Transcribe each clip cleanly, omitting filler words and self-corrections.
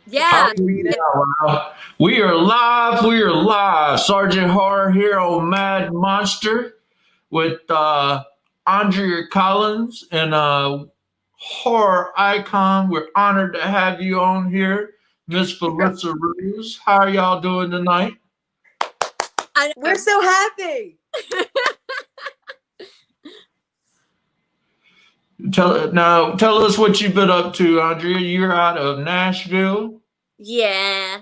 Yeah. Hallelujah. Wow. We are live. We are live. Sergeant Horror here on Mad Monster with Andrea Collins and horror icon. We're honored to have you on here, Miss Felissa Rose. How are y'all doing tonight? I We're so happy. Tell us what you've been up to, Andrea. You're out of Nashville. Yeah.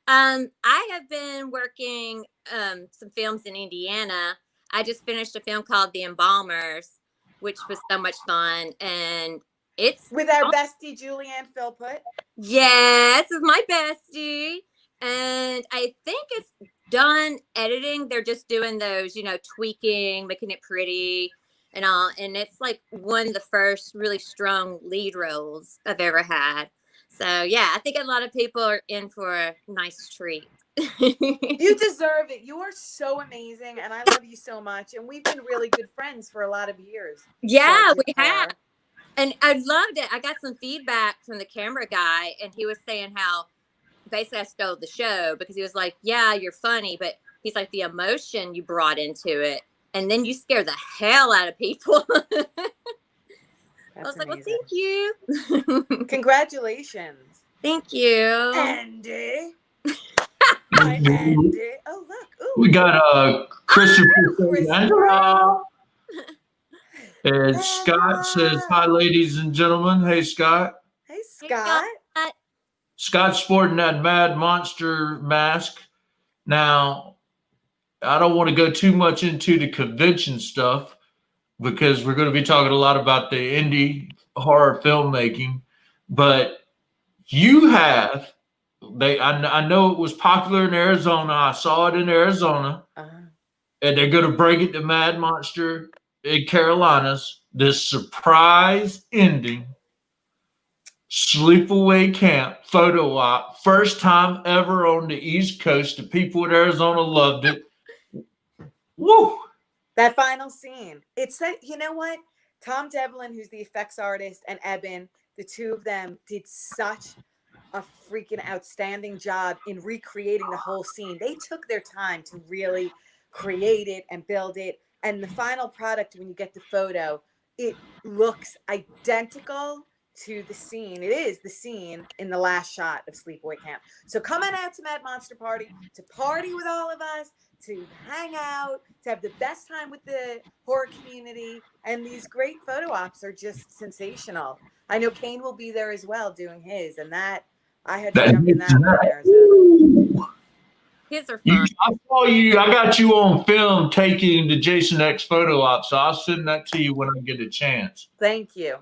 I have been working some films in Indiana. I just finished a film called The Embalmers, which was so much fun, and it's With our bestie Julianne Philpott. yes, it's my bestie, and I think it's done editing. They're just doing those, tweaking, making it pretty and all, and it's like one of the first really strong lead roles I've ever had. So yeah, I think a lot of people are in for a nice treat. You deserve it. You are so amazing, and I love you so much. And we've been really good friends for a lot of years. Yeah, Sergeant we have. Horror. And I loved it. I got some feedback from the camera guy, and he was saying how basically I stole the show because he was like, "Yeah, you're funny," but he's like, "The emotion you brought into it, and then you scare the hell out of people." I was like, "Well, amazing. thank you." Congratulations. Thank you. Andy. Hi, Andy. Oh, look. Ooh. We got Christopher. Christopher. And Scott says, "Hi, ladies and gentlemen." Hey, Scott. Hey, Scott. Scott's sporting that Mad Monster mask. Now, I don't want to go too much into the convention stuff because we're going to be talking a lot about the indie horror filmmaking. But you have, I know it was popular in Arizona. I saw it in Arizona. And they're going to bring it to Mad Monster in Carolinas. This surprise ending sleepaway camp photo op, first time ever on the East Coast. The people in Arizona loved it. Woo! That final scene. It's that, you know what? Tom Devlin, who's the effects artist, and Eben, the two of them did such a freaking outstanding job in recreating the whole scene. They took their time to really create it and build it. And the final product, when you get the photo, it looks identical to the scene. It is the scene in the last shot of Sleepaway Camp. So come on out to Mad Monster Party to party with all of us, to hang out, to have the best time with the horror community. And these great photo ops are just sensational. I know Kane will be there as well doing his, and that I had to jump in that one in Arizona. His are fun. I saw you. I got you on film taking the Jason X photo op, so I'll send that to you when I get a chance. Thank you.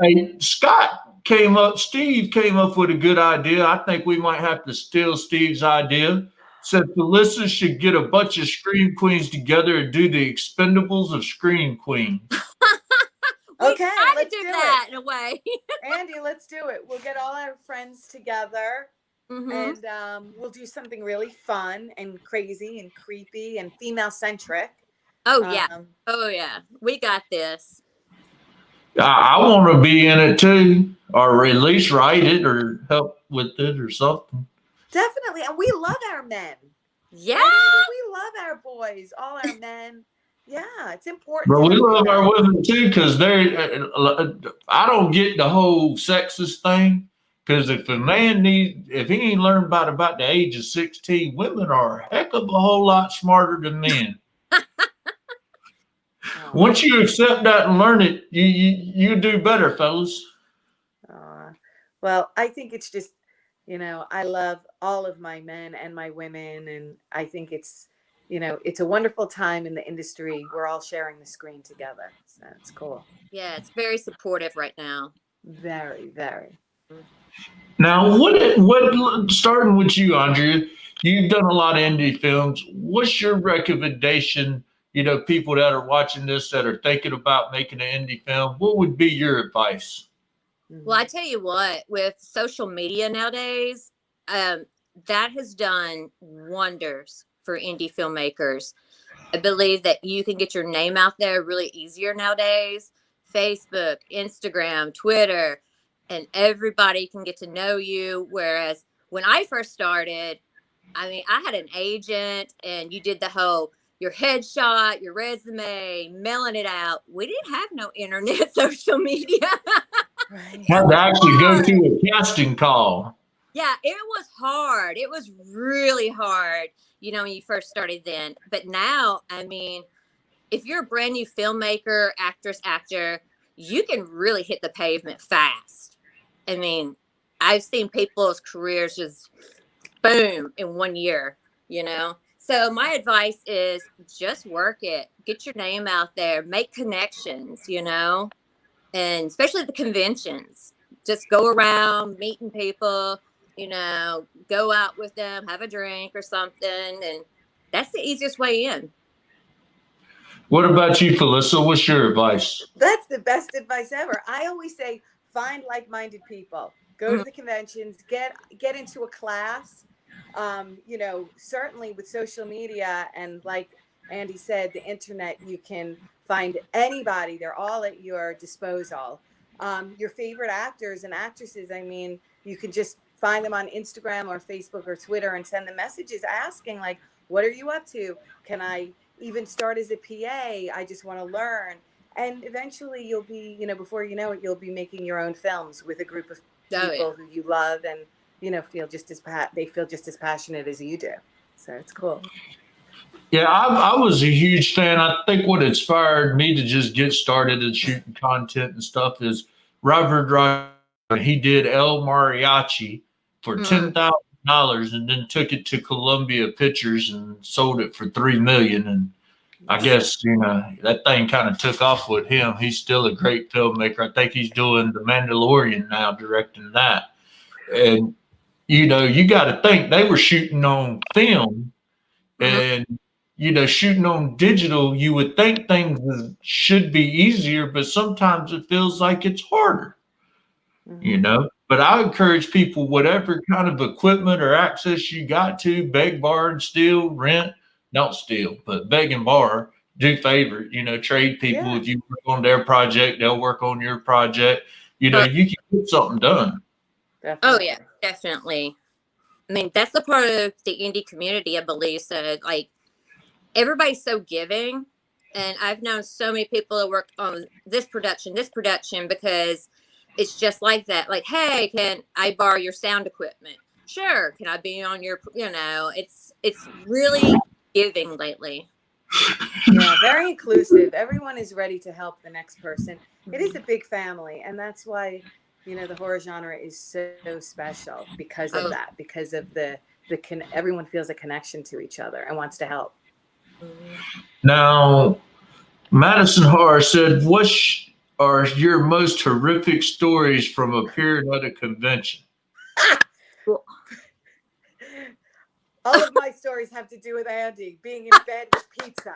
Hey, Steve came up with a good idea. I think we might have to steal Steve's idea. Said Felissa should get a bunch of Scream Queens together and do the Expendables of Scream Queens. Okay, let's do that in a way. Andy, let's do it. We'll get all our friends together. And we'll do something really fun and crazy and creepy and female centric. Oh yeah, we got this. I want to be in it too, or at least write it or help with it or something. Definitely, and we love our men. Yeah, we love our boys, all our men. Yeah, it's important. But we love our women too, because I don't get the whole sexist thing. Because if a man if he ain't learned about the age of 16, women are a heck of a whole lot smarter than men. Once you accept that and learn it, you do better, fellas. Well, I think it's just, I love all of my men and my women, and I think it's, it's a wonderful time in the industry. We're all sharing the screen together, so it's cool. Yeah, it's very supportive right now. Very, very. Now, what starting with you, Andrea? You've done a lot of indie films. What's your recommendation? People that are watching this that are thinking about making an indie film. What would be your advice? Well, I tell you what, with social media nowadays, that has done wonders for indie filmmakers. I believe that you can get your name out there really easier nowadays. Facebook, Instagram, Twitter. and everybody can get to know you. Whereas when I first started, I mean, I had an agent and you did the whole your headshot, your resume, mailing it out. We didn't have no internet social media. Right. Had to actually go Hard. to a casting call. Yeah, it was hard. It was really hard, you know, when you first started then. But now, I mean, if you're a brand new filmmaker, actress, actor, you can really hit the pavement fast. I mean, I've seen people's careers just boom in 1 year, you know? So my advice is just work it, get your name out there, make connections, you know, and especially the conventions. Just go around meeting people, you know, go out with them, have a drink or something. And that's the easiest way in. What about you, Felissa? What's your advice? That's the best advice ever. I always say find like-minded people. Go to Mhm. the conventions, get into a class. You know, certainly with social media and like Andy said, the internet, you can find anybody. They're all at your disposal. Your favorite actors and actresses, I mean, you can just find them on Instagram or Facebook or Twitter and send them messages asking like, what are you up to? Can I even start as a PA? I just want to learn. And eventually you'll be, you know, before you know it, you'll be making your own films with a group of Oh, yeah. people who you love and, you know, feel just as they feel just as passionate as you do. So it's cool. Yeah, I was a huge fan. I think what inspired me to just get started in shooting content and stuff is Robert Rodriguez. He did El Mariachi for Mm. $10,000 and then took it to Columbia Pictures and sold it for 3 million. And I guess that thing kind of took off with him. He's still a great filmmaker. I think he's doing The Mandalorian now, directing that. And you got to think they were shooting on film Mhm. and shooting on digital. You would think things should be easier, but sometimes it feels like it's harder. Mm-hmm. But I encourage people, whatever kind of equipment or access you got to, beg, borrow, and steal, rent, don't steal, but beg and borrow, do favor, trade people. Yeah, If you work on their project, they'll work on your project. Oh, You can get something done. oh, definitely. yeah, definitely. I mean, that's the part of the indie community, I believe. So, like, everybody's so giving. And I've known so many people that work on this production, because it's just like that. Like, hey, can I borrow your sound equipment? Sure. Can I be on your, it's really giving lately. Yeah, very inclusive. Everyone is ready to help the next person. It is a big family, and that's why, you know, the horror genre is so special because of Oh, that, because of everyone feels a connection to each other and wants to help. Now, Madison Horror said, "What are your most horrific stories from a period at a convention?" well, All of my stories have to do with Andy being in bed with pizza.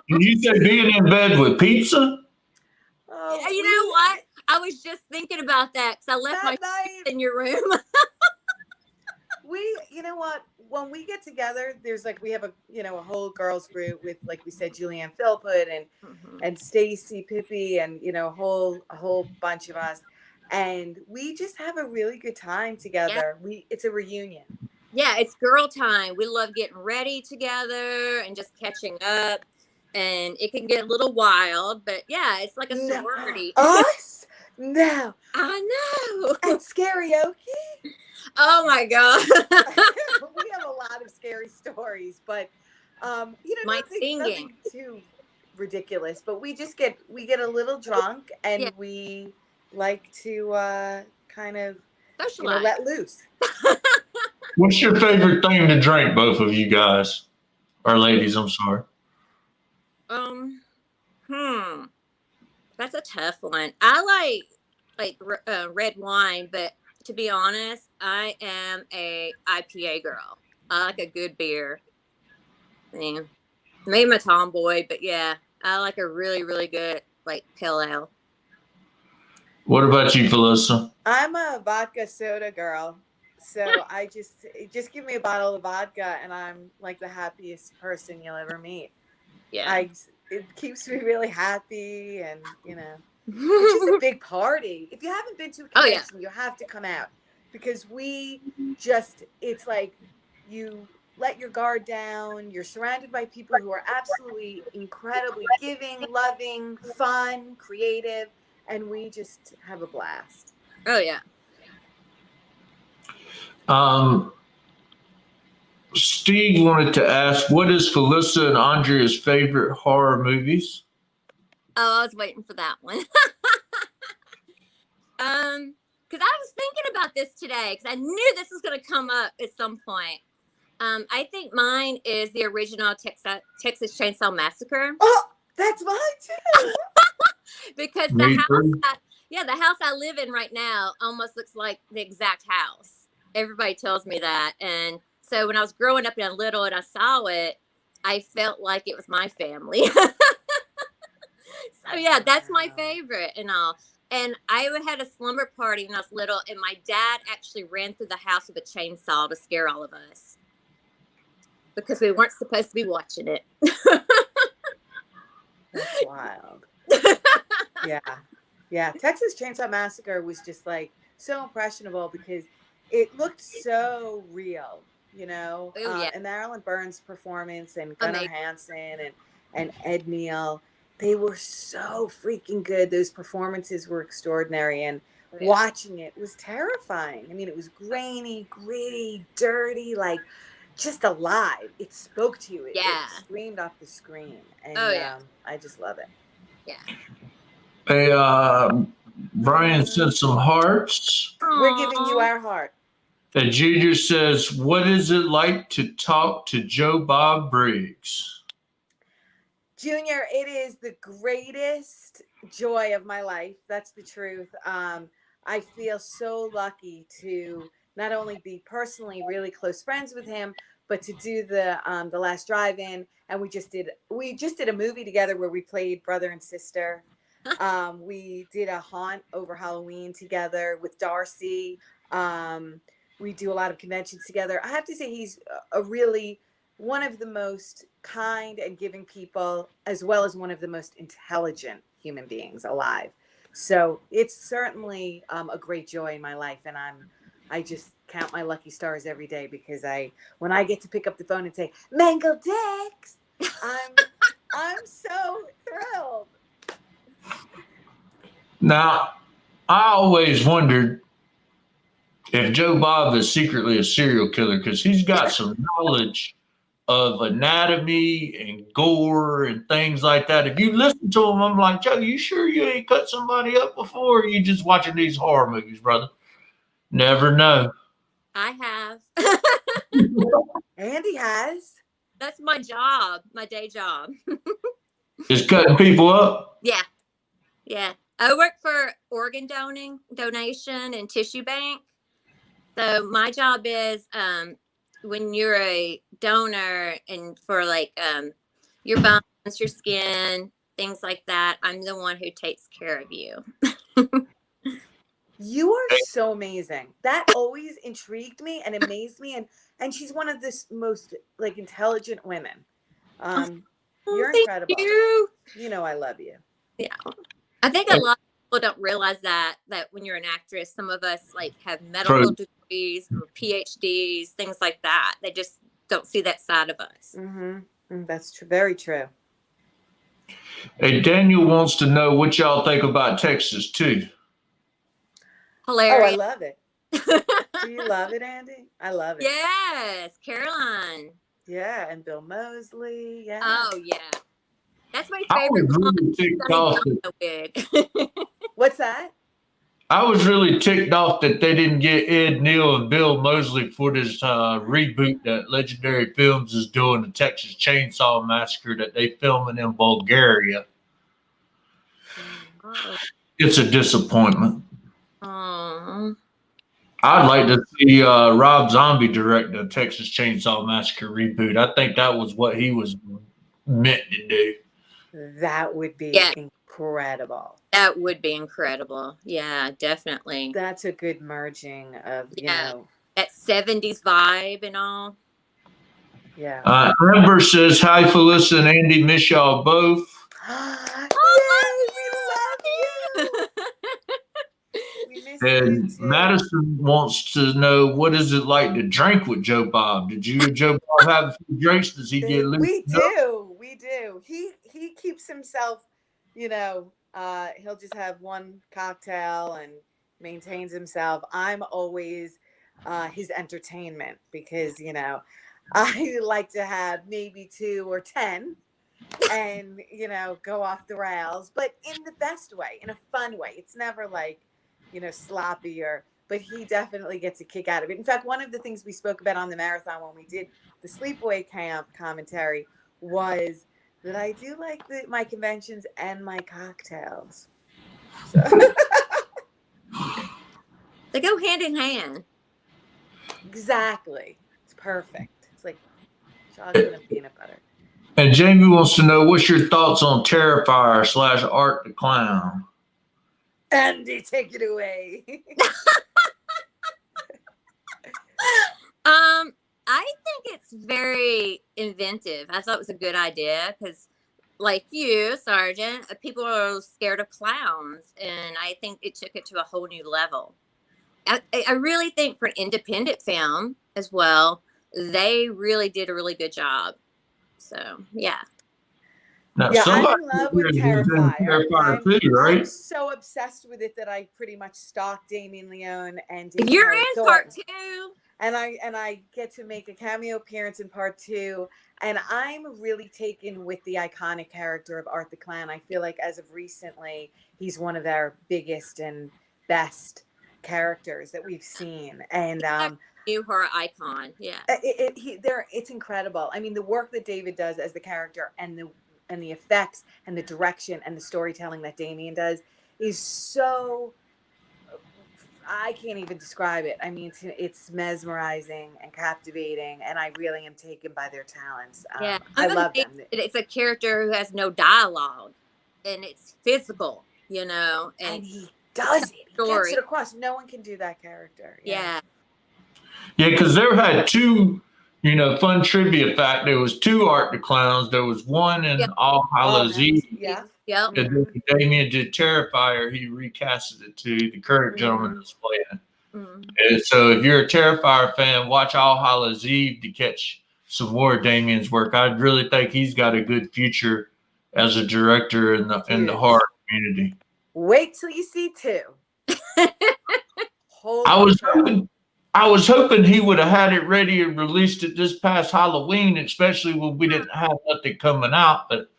Did you say being in bed with pizza? Oh, you know what? I was just thinking about that because I left that my night in your room. you know what, when we get together, there's like we have a whole girls group with, like we said, Julianne Philpott and Stacy Pippi and a whole bunch of us, and we just have a really good time together. It's a reunion. Yeah, it's girl time. We love getting ready together and just catching up. And it can get a little wild, but yeah, it's like a No, sorority. us? No. I know. And karaoke? Oh my God. We have a lot of scary stories, but My singing. nothing too ridiculous. But we get a little drunk and Yeah. we like to kind of Socialize. let loose. What's your favorite thing to drink, both of you guys or ladies? I'm sorry. Um, hmm. That's a tough one. I red wine, but to be honest, I am a IPA girl. I like a good beer. Yeah. Maybe I'm a tomboy, but yeah, I like a really, really good like pale ale. What about you, Felissa? I'm a vodka soda girl. So I just give me a bottle of vodka and I'm like the happiest person you'll ever meet. Yeah. It keeps me really happy, and it's just a big party. If you haven't been to a Oh yeah. convention, you have to come out, because it's like you let your guard down. You're surrounded by people who are absolutely incredibly giving, loving, fun, creative, and we just have a blast. Oh yeah. Steve wanted to ask, what is Felissa and Andrea's favorite horror movies? Oh, I was waiting for that one. Because I was thinking about this today because I knew this was going to come up at some point. I think mine is the original Texas Chainsaw Massacre. Oh, that's mine too. Me Because the house, too. the house I live in right now almost looks like the exact house. Everybody tells me that, and so when I was growing up and little and I saw it, I felt like it was my family. So yeah, that's my favorite and all. And I had a slumber party when I was little, and my dad actually ran through the house with a chainsaw to scare all of us because we weren't supposed to be watching it. That's wild. Yeah. Texas Chainsaw Massacre was just like so impressionable because it looked so real, Oh, yeah. and Marilyn Burns' performance and Gunnar Amazing. Hansen and Ed Neal, they were so freaking good. Those performances were extraordinary, and watching it was terrifying. I mean, it was grainy, gritty, dirty, like just alive. It spoke to you. It screamed off the screen, and I just love it. Yeah. Hey, Brian sent some hearts. We're giving you our heart. And Junior says, what is it like to talk to Joe Bob Briggs? Junior, it is the greatest joy of my life. That's the truth. I feel so lucky to not only be personally really close friends with him, but to do the last drive-in, and we just did a movie together where we played brother and sister. We did a haunt over Halloween together with Darcy. We do a lot of conventions together. I have to say he's a really one of the most kind and giving people, as well as one of the most intelligent human beings alive. So it's certainly a great joy in my life, and I just count my lucky stars every day because when I get to pick up the phone and say "Mangle Dicks," I'm so thrilled. Now, I always wondered if Joe Bob is secretly a serial killer because he's got some knowledge of anatomy and gore and things like that. If you listen to him, I'm like, Joe, you sure you ain't cut somebody up before? Or you just watching these horror movies, brother? Never know. I have. Andy has. That's my job, my day job. Just cutting people up? Yeah. Yeah. I work for organ donation and tissue bank. So my job is when you're a donor and for like your bones, your skin, things like that, I'm the one who takes care of you. You are so amazing. That always intrigued me and amazed me, and she's one of the most like intelligent women. You're incredible. You know I love you. Yeah. I think a lot of people don't realize that when you're an actress, some of us like have medical degrees or PhDs, things like that. They just don't see that side of us. Mm-hmm. That's true. Very true. Hey, Daniel wants to know what y'all think about Texas too. Hilarious. Oh, I love it. Do you love it, Andy? I love it. Yes, Caroline. Yeah, and Bill Moseley. Yeah. Oh yeah. That's my favorite one. What's that? I was really ticked off that they didn't get Ed Neal and Bill Moseley for this reboot that Legendary Films is doing, the Texas Chainsaw Massacre that they filming in Bulgaria. Oh. It's a disappointment. Oh. I'd like to see Rob Zombie direct the Texas Chainsaw Massacre reboot. I think that was what he was meant to do. That would be incredible. That would be incredible. Yeah, definitely. That's a good merging of, you know. That 70s vibe and all. Yeah. Amber says, hi, Felissa and Andy. Miss y'all both. Yay, we love you. We miss you And too. Madison wants to know, what is it like to drink with Joe Bob? Did you and Joe Bob have a few drinks? Does he get loose? We do. We do. He keeps himself, you know, he'll just have one cocktail and maintains himself. I'm always his entertainment because, you know, I like to have maybe 2 or 10 and, you know, go off the rails, but in the best way, in a fun way. It's never like, you know, sloppy but he definitely gets a kick out of it. In fact, one of the things we spoke about on the marathon when we did the sleepaway camp commentary was that I do like my conventions and my cocktails. So They go hand in hand. exactly. It's perfect. It's like chocolate and peanut butter. And Jamie wants to know, what's your thoughts on Terrifier / Art the Clown? Andy, take it away. I think it's very inventive. I thought it was a good idea because, like you, Sergeant, people are scared of clowns, and I think it took it to a whole new level. I really think for an independent film as well, they really did a really good job. So, yeah. Now, Yeah, I'm somebody in love with here is in Terrifier. too, right? I'm so obsessed with it that I pretty much stalked Damien Leone and You're in part 2. And I get to make a cameo appearance in part 2. And I'm really taken with the iconic character of Art the Clown. I feel like as of recently, he's one of our biggest and best characters that we've seen. And New horror icon, yeah. It's incredible. I mean, the work that David does as the character and the effects and the direction and the storytelling that Damien does is so, I can't even describe it. I mean, it's mesmerizing and captivating, and I really am taken by their talents. Yeah, I love them. It's a character who has no dialogue, and it's physical, you know. And he does it. He gets it across. No one can do that character. Yeah. Yeah, because there had 2, you know, fun trivia fact. There was 2 Art the Clowns. There was one in All Hallows Eve. Yeah. Yep. And then Damien did Terrifier. He recasted it to the current gentleman that's playing it. And so if you're a Terrifier fan, watch All Hallows Eve to catch some more of Damien's work. I really think he's got a good future as a director in the horror community. Wait till you see 2. I was hoping he would have had it ready and released it this past Halloween, especially when we didn't have nothing coming out. But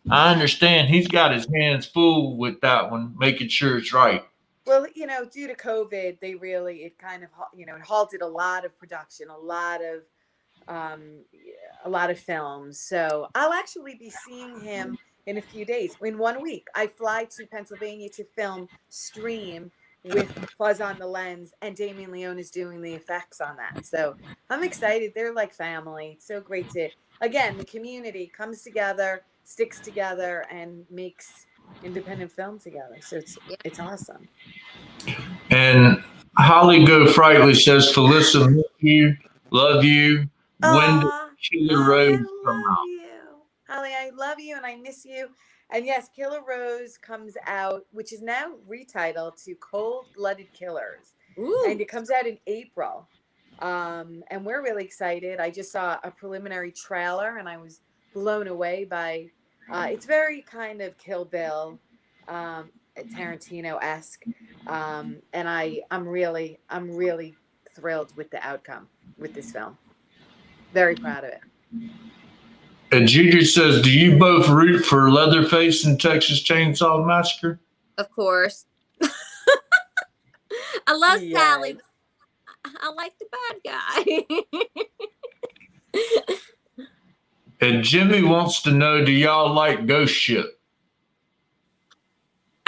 I understand he's got his hands full with that one, making sure it's right. Well, you know, due to COVID, it kind of, you know, it halted a lot of production, a lot of films. So I'll actually be seeing him in a few days. In 1 week, I fly to Pennsylvania to film Stream with Fuzz on the Lens, and Damien Leone is doing the effects on that. So I'm excited. They're like family. It's so great to, again, the community comes together, sticks together, and makes independent film together. So it's awesome. And Holly Go Frightly says, Felissa, miss you, love you. When did Killer Rose come out? Holly, I love you and I miss you. And yes, Killer Rose comes out, which is now retitled to Cold Blooded Killers. Ooh. And it comes out in April. And we're really excited. I just saw a preliminary trailer and I was blown away by it's very kind of Kill Bill, Tarantino-esque. And I'm really thrilled with the outcome with this film. Very proud of it. And Judy says, do you both root for Leatherface and Texas Chainsaw Massacre? Of course. I love Sally. I like the bad guy. And Jimmy wants to know, do y'all like Ghost Ship?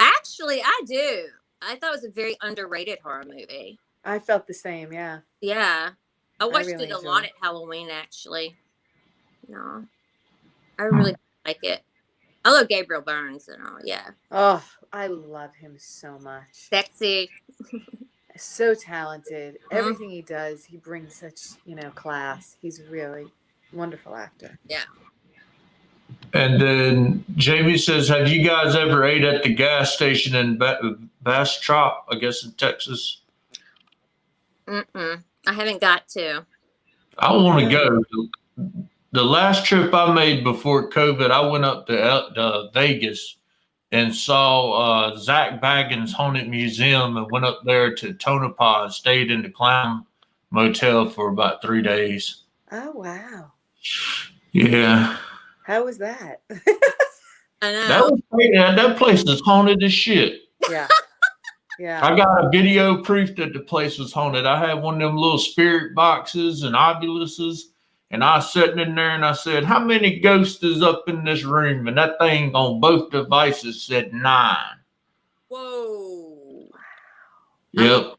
Actually, I do. I thought it was a very underrated horror movie. I felt the same, yeah. Yeah. I watched it a lot at Halloween, actually. No. I really like it. I love Gabriel Byrnes and all, yeah. Oh, I love him so much. Sexy. So talented. Everything he does, he brings such, you know, class. He's really Wonderful actor. Yeah. And then Jamie says, have you guys ever ate at the gas station in Bastrop, I guess in Texas? I haven't got to. I want to go. The last trip I made before COVID, I went up to Vegas and saw Zach Bagans' Haunted Museum and went up there to Tonopah and stayed in the Clown Motel for about 3 days. Oh, wow. Yeah. How was that? I know. That place is haunted as shit. Yeah. Yeah. I got a video proof that the place was haunted. I had one of them little spirit boxes and ombulances, and I was sitting in there and I said, how many ghosts is up in this room? And that thing on both devices said 9. Whoa. Yep.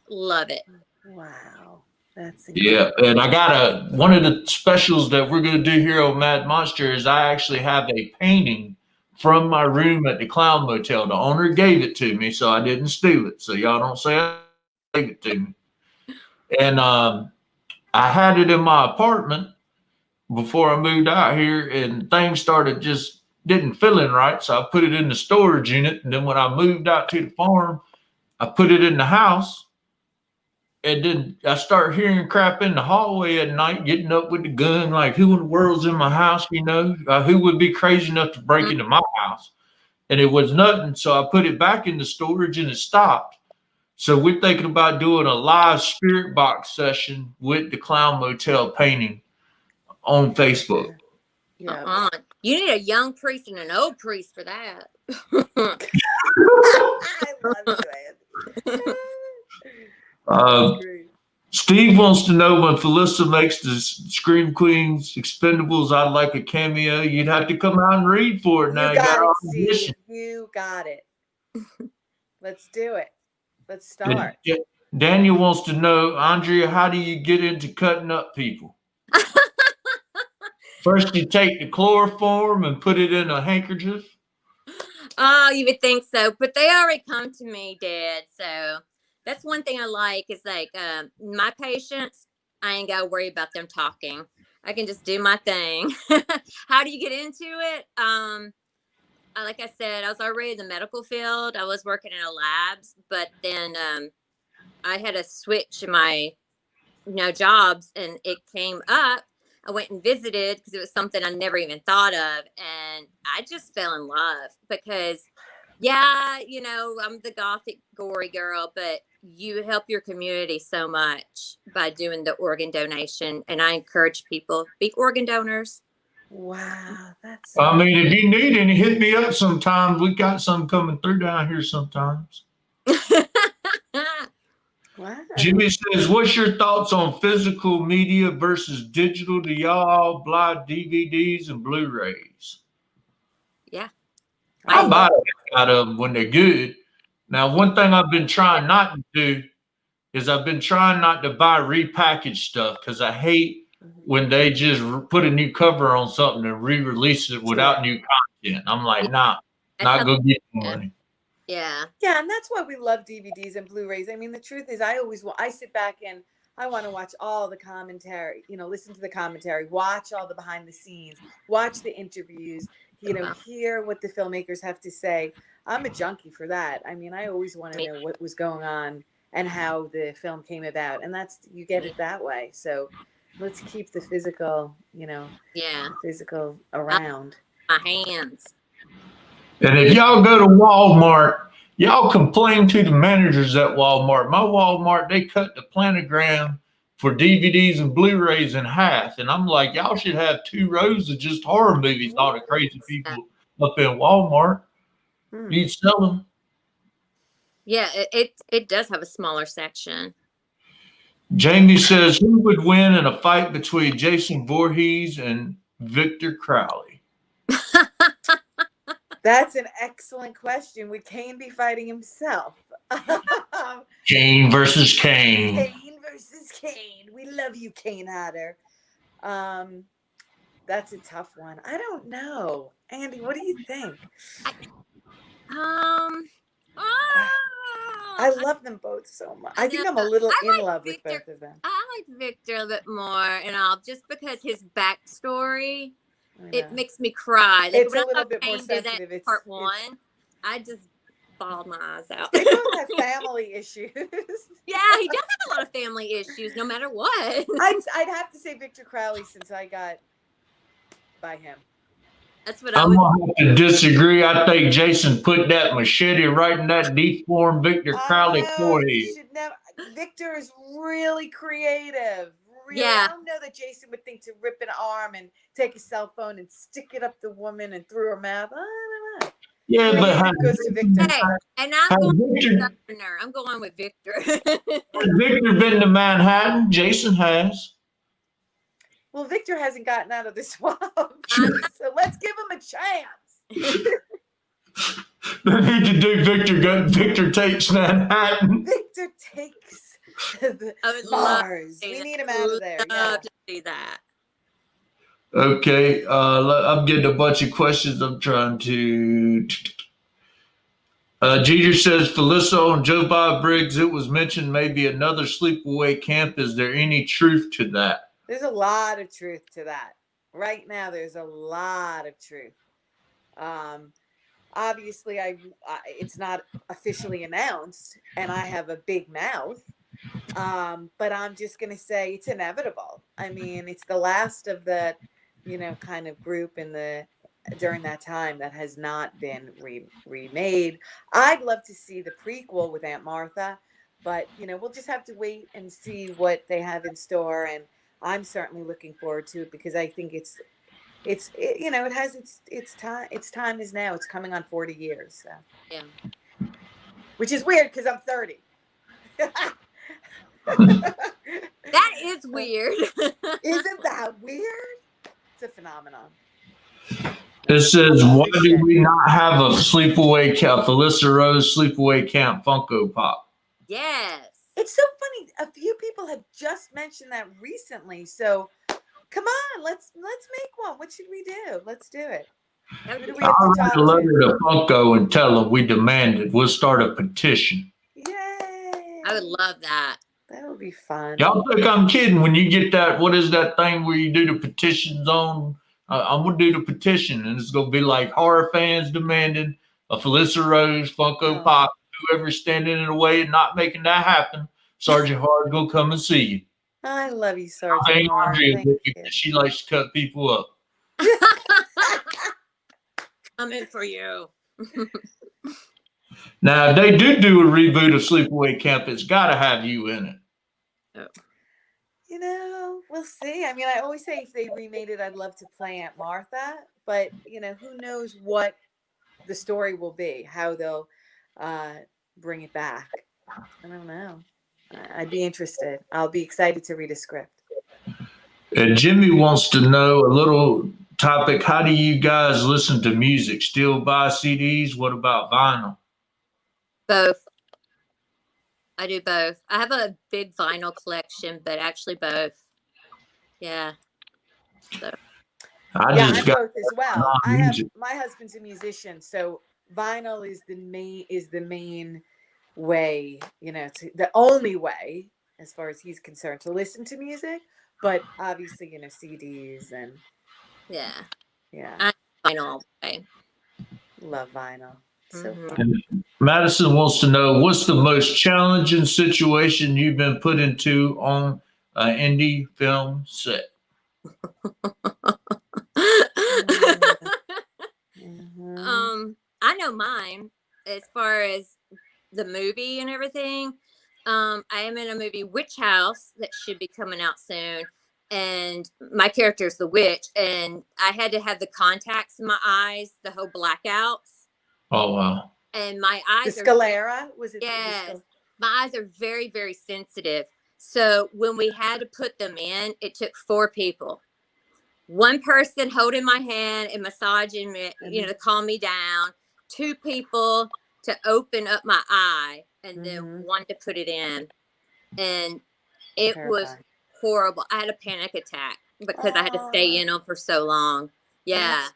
Love it. Wow. That's incredible. Yeah. And I got one of the specials that we're going to do here on Mad Monster is I actually have a painting from my room at the Clown Motel. The owner gave it to me, so I didn't steal it. So y'all don't say I gave it to me. And I had it in my apartment before I moved out here, and things started just didn't feeling right. So I put it in the storage unit. And then when I moved out to the farm, I put it in the house. And then I start hearing crap in the hallway at night, getting up with the gun, like, who in the world's in my house, you know? Who would be crazy enough to break into my house? And it was nothing. So I put it back in the storage and it stopped. So we're thinking about doing a live spirit box session with the Clown Motel painting on Facebook. Yeah. You need a young priest and an old priest for that. I love it. Steve wants to know when Felissa makes the Scream Queens Expendables, I'd like a cameo. You'd have to come out and read for it now. You got it, Steve. You got it. Let's do it. Let's start. Daniel wants to know, Andrea, how do you get into cutting up people? First, you take the chloroform and put it in a handkerchief. Oh, you would think so, but they already come to me dead. So that's one thing I like is like my patients, I ain't got to worry about them talking. I can just do my thing. How do you get into it? Like I said, I was already in the medical field. I was working in a labs, but then I had a switch in my jobs, and it came up. I went and visited because it was something I never even thought of. And I just fell in love because, I'm the gothic gory girl, but you help your community so much by doing the organ donation. And I encourage people, be organ donors. Wow. That's I mean, if you need any, hit me up sometimes. We got some coming through down here sometimes. wow. Jimmy says, what's your thoughts on physical media versus digital? Do y'all buy DVDs and Blu-rays? Yeah. I buy it out of them when they're good. Now, one thing I've been trying not to do is I've been trying not to buy repackaged stuff because I hate when they just put a new cover on something and re-release it without new content. I'm like, not gonna get money. Yeah. Yeah, and that's why we love DVDs and Blu-rays. I mean, the truth is, I sit back and I want to watch all the commentary, listen to the commentary, watch all the behind the scenes, watch the interviews, hear what the filmmakers have to say. I'm a junkie for that. I mean, I always want to know what was going on and how the film came about. And you get it that way. So let's keep the physical, physical around. My hands. And if y'all go to Walmart, y'all complain to the managers at Walmart. My Walmart, they cut the planogram for DVDs and Blu-rays in half. And I'm like, y'all should have 2 rows of just horror movies, all the crazy people up in Walmart. You'd sell them. Yeah, it does have a smaller section. Jamie says, who would win in a fight between Jason Voorhees and Victor Crowley? That's an excellent question. Would Kane be fighting himself? Kane versus Kane. Kane versus Kane. We love you, Kane Hatter. That's a tough one. I don't know. Andy, what do you think? I love them both so much. I think I'm a little in love with both of them. I like Victor a bit more, and all just because his backstory, it makes me cry. Like, It's a little bit more sensitive. That part one, I just bawled my eyes out. They both have family issues. Yeah, he does have a lot of family issues, no matter what. I'd have to say Victor Crowley since I got by him. That's what I I'm would. gonna have to disagree. I think Jason put that machete right in that deformed Victor Crowley forehead. Victor is really creative. Really, Yeah. I don't know that Jason would think to rip an arm and take a cell phone and stick it up the woman and through her mouth. I don't know. Yeah, but goes to Victor. Hey, and I'm going with Governor. I'm going with Victor. has Victor been to Manhattan? Jason has. Well, Victor hasn't gotten out of the swamp, so let's give him a chance. They need to do Victor takes Manhattan. Victor takes the Mars. We need him out of there. Love to see that. Okay, I'm getting a bunch of questions. I'm trying to. Jeter says, Felissa and Joe Bob Briggs, it was mentioned maybe another sleepaway camp. Is there any truth to that? There's a lot of truth to that. Right now, there's a lot of truth. Obviously, it's not officially announced, and I have a big mouth. But I'm just going to say it's inevitable. I mean, it's the last of the, kind of group during that time that has not been remade. I'd love to see the prequel with Aunt Martha, but we'll just have to wait and see what they have in store. And I'm certainly looking forward to it because I think it has its time. Its time is now. It's coming on 40 years. So. Yeah. Which is weird because I'm 30. That is weird. Isn't that weird? It's a phenomenon. It says, why do we not have a sleepaway camp, Felissa Rose sleepaway camp Funko Pop? Yes. It's so funny. A few people have just mentioned that recently. So come on, let's make one. What should we do? Let's do it. I'll write a letter to Funko and tell them we demand it. We'll start a petition. Yay. I would love that. That would be fun. Y'all think I'm kidding when you get that? What is that thing where you do the petitions on? I'm going to do the petition, and it's going to be like horror fans demanding a Felissa Rose Funko Pop. Whoever's standing in the way and not making that happen, Sergeant Hard will come and see you. I love you, Sergeant Hard. She likes to cut people up. Coming for you. Now, if they do a reboot of Sleepaway Camp, it's got to have you in it. Oh. We'll see. I mean, I always say if they remade it, I'd love to play Aunt Martha, but who knows what the story will be, how they'll bring it back. I don't know. I'd be interested. I'll be excited to read a script. And Jimmy wants to know a little topic. How do you guys listen to music? Still buy CDs? What about vinyl? Both. I do both. I have a big vinyl collection, but actually both. Yeah. So. I both as well. My husband's a musician, so vinyl is the main way, the only way as far as he's concerned to listen to music. But obviously, CDs and yeah. I vinyl all the way. Love vinyl. So fun. And Madison wants to know, what's the most challenging situation you've been put into on an indie film set? I know mine as far as the movie and everything. I am in a movie Witch House that should be coming out soon, and my character is the witch, and I had to have the contacts in my eyes, the whole blackouts. Oh wow. And my eyes the sclera was it? Yes, my eyes are very, very sensitive. So when we had to put them in, it took 4 people. One person holding my hand and massaging me, to calm me down. 2 people to open up my eye, and then 1 to put it in. And it was horrible. I had a panic attack because I had to stay in them for so long. Yeah.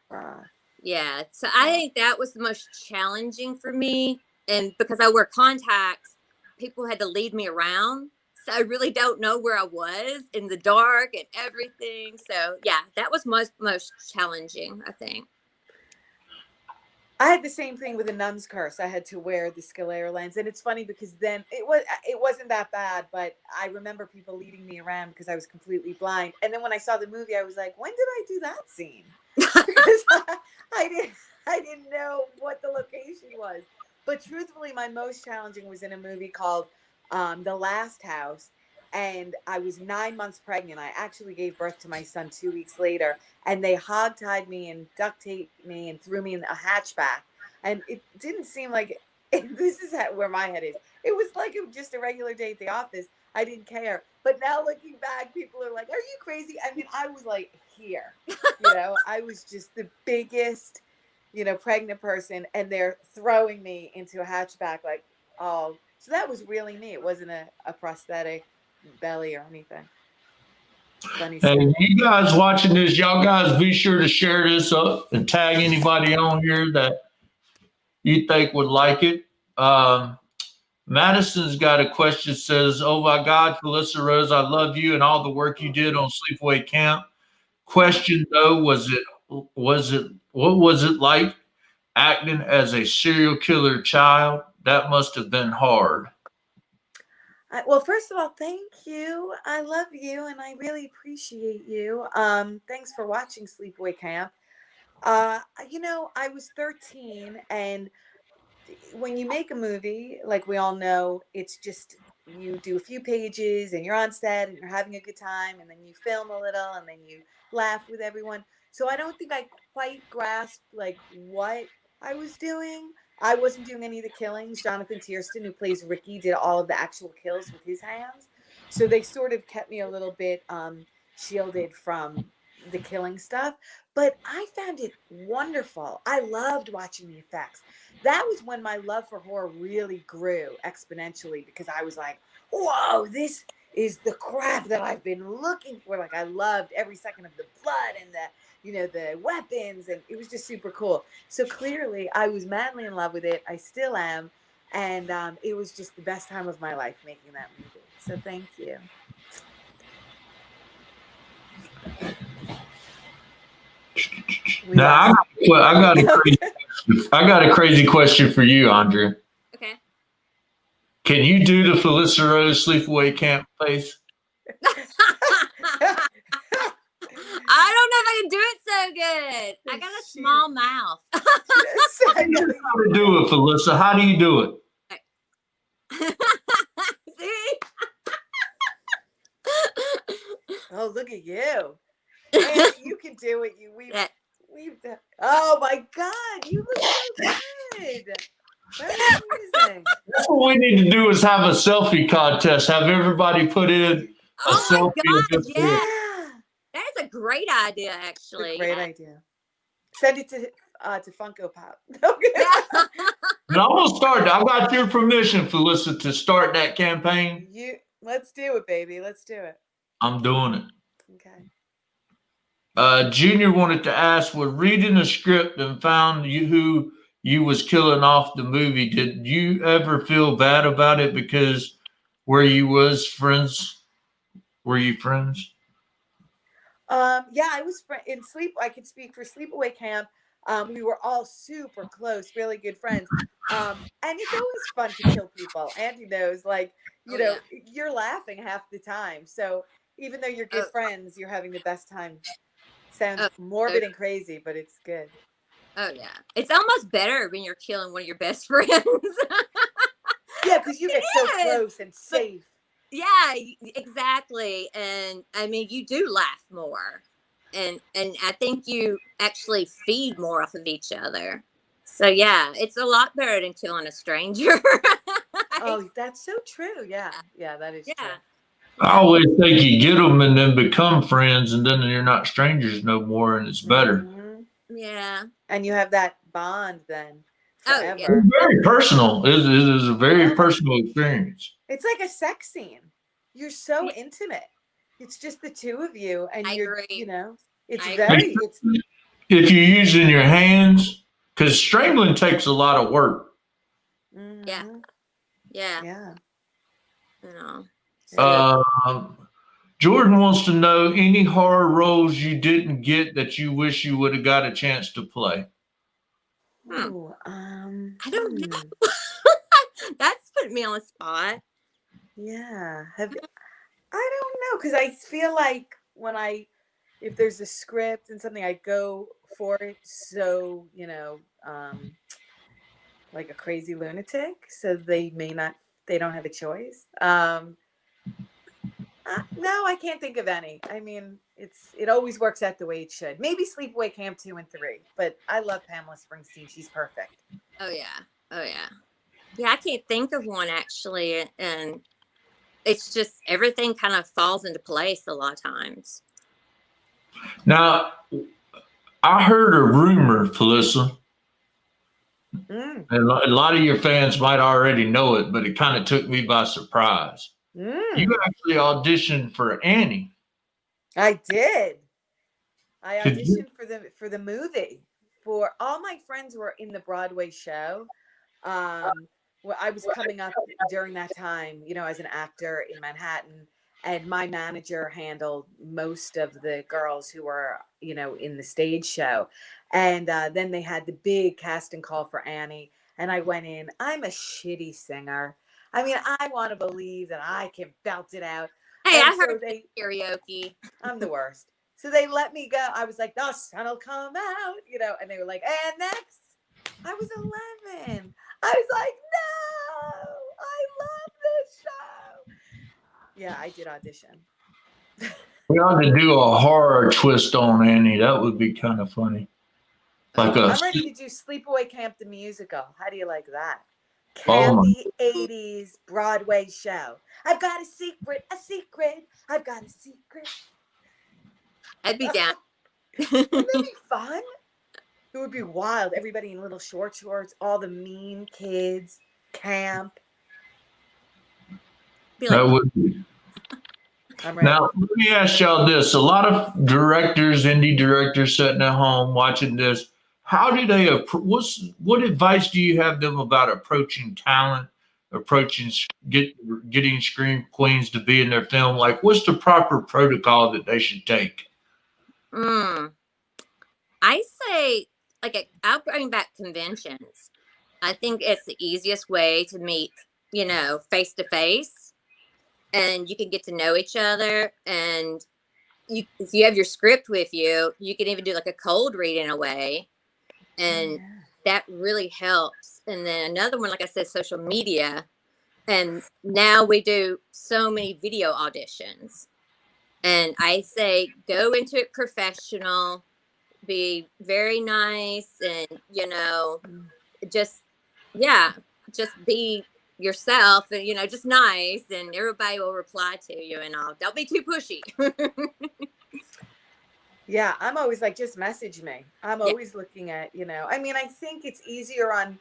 Yeah. So I think that was the most challenging for me. And because I wear contacts, people had to lead me around So I really don't know where I was in the dark and everything. So yeah, that was most challenging, I think. I had the same thing with the Nun's Curse. I had to wear the sclera lens, and it's funny because then it wasn't that bad, but I remember people leading me around because I was completely blind. And then when I saw the movie, I was like, when did I do that scene? Because I didn't know what the location was. But truthfully, my most challenging was in a movie called The Last House. And I was 9 months pregnant. I actually gave birth to my son 2 weeks later. And they hog-tied me and duct taped me and threw me in a hatchback. And it didn't seem like, this is where my head is. It was like it was just a regular day at the office. I didn't care. But now looking back, people are like, are you crazy? I mean, I was like here. I was just the biggest, pregnant person. And they're throwing me into a hatchback like, oh. So that was really me. It wasn't a prosthetic belly or anything. Funny stuff. And you guys watching this, y'all guys be sure to share this up and tag anybody on here that you think would like it. Madison's got a question, says, oh my God, Felissa Rose, I love you and all the work you did on Sleepaway Camp. Question though, what was it like acting as a serial killer child? That must have been hard. Well, first of all, thank you. I love you and I really appreciate you. Thanks for watching Sleepaway Camp. I was 13, and when you make a movie, like we all know, it's just you do a few pages and you're on set and you're having a good time, and then you film a little and then you laugh with everyone. So I don't think I quite grasped like what I was doing. I wasn't doing any of the killings. Jonathan Tiersten, who plays Ricky, did all of the actual kills with his hands. So they sort of kept me a little bit shielded from the killing stuff. But I found it wonderful. I loved watching the effects. That was when my love for horror really grew exponentially, because I was like, whoa, this is the craft that I've been looking for. Like, I loved every second of the blood and the weapons, and it was just super cool. So clearly I was madly in love with it. I still am. And it was just the best time of my life making that movie. So thank you. Now I got a crazy question for you, Andrea. Okay. Can you do the Felissa Rose Sleepaway Camp face? I don't know if I can do it so good. I got a small mouth. How do you do it, Felissa? How do you do it? See? Oh, look at you. Man, you can do it. We've done. Oh my God, you look so good. That's amazing. That's what we need to do, is have a selfie contest. Have everybody put in a selfie. My God, yeah. That is a great idea, actually. Great idea. Send it to Funko Pop. Yeah. And I'm gonna start. I got your permission, Felissa, to start that campaign. Let's do it, baby. Let's do it. I'm doing it. Okay. Junior wanted to ask, with reading the script and found who you was killing off the movie, did you ever feel bad about it because were you friends? Yeah, I was in sleep. I could speak for Sleepaway Camp. We were all super close, really good friends. And it's always fun to kill people. Andy knows, you're laughing half the time. So even though you're good friends, you're having the best time. Sounds morbid and crazy, but it's good. Oh yeah, it's almost better when you're killing one of your best friends. Yeah, because you get so close and safe. Yeah, exactly. And I mean, you do laugh more, and I think you actually feed more off of each other. So yeah, it's a lot better than killing a stranger. Oh, that's so true. Yeah, that is true. I always think you get them and then become friends, and then you're not strangers no more, and it's better. Mm-hmm. Yeah. And you have that bond then forever. It's very personal. It is a very personal experience. It's like a sex scene. You're so intimate. It's just the two of you, and agree. It's very. If you're using your hands, because strangling takes a lot of work. Mm-hmm. Yeah. Yeah. You know. Jordan wants to know any horror roles you didn't get that you wish you would have got a chance to play. Ooh, I don't know. That's putting me on the spot. Yeah. I don't know, because I feel like if there's a script and something, I go for it. So, like a crazy lunatic. So they don't have a choice. No, I can't think of any. I mean, it always works out the way it should. Maybe Sleepaway Camp 2 and 3, but I love Pamela Springsteen. She's perfect. Oh yeah. Yeah, I can't think of one actually, and it's just everything kind of falls into place a lot of times. Now, I heard a rumor, Felissa, and a lot of your fans might already know it, but it kind of took me by surprise. You actually auditioned for Annie. I did. I auditioned for the movie. For all my friends were in the Broadway show. Well, I was coming up during that time, as an actor in Manhattan, and my manager handled most of the girls who were, in the stage show. And then they had the big casting call for Annie, and I went in. I'm a shitty singer. I mean, I want to believe that I can belt it out. Hey, and I heard karaoke. I'm the worst. So they let me go. I was like, the sun will come out, and they were like, and next. I was 11. I was like, no, I love this show. Yeah, I did audition. We ought to do a horror twist on Annie. That would be kind of funny. I'm ready to do Sleepaway Camp the musical. How do you like that? Oh Campy 80s Broadway show. I've got a secret. I've got a secret. I'd be down. Wouldn't that be fun? It would be wild. Everybody in little short shorts, all the mean kids, camp. That would be. Now, let me ask y'all this. A lot of directors, indie directors sitting at home watching this, how do they, what advice do you have them about approaching talent, getting screen queens to be in their film? Like, what's the proper protocol that they should take? I say, I'll bring back conventions. I think it's the easiest way to meet, face to face, and you can get to know each other. And if you have your script with you, you can even do like a cold read in a way, and that really helps. And then another one, like I said, social media, and now we do so many video auditions. And I say, go into it professional, be very nice, and, just be yourself, and, just nice, and everybody will reply to you and all. Don't be too pushy. Yeah, I'm always like, just message me. I'm always looking at, I think it's easier I'm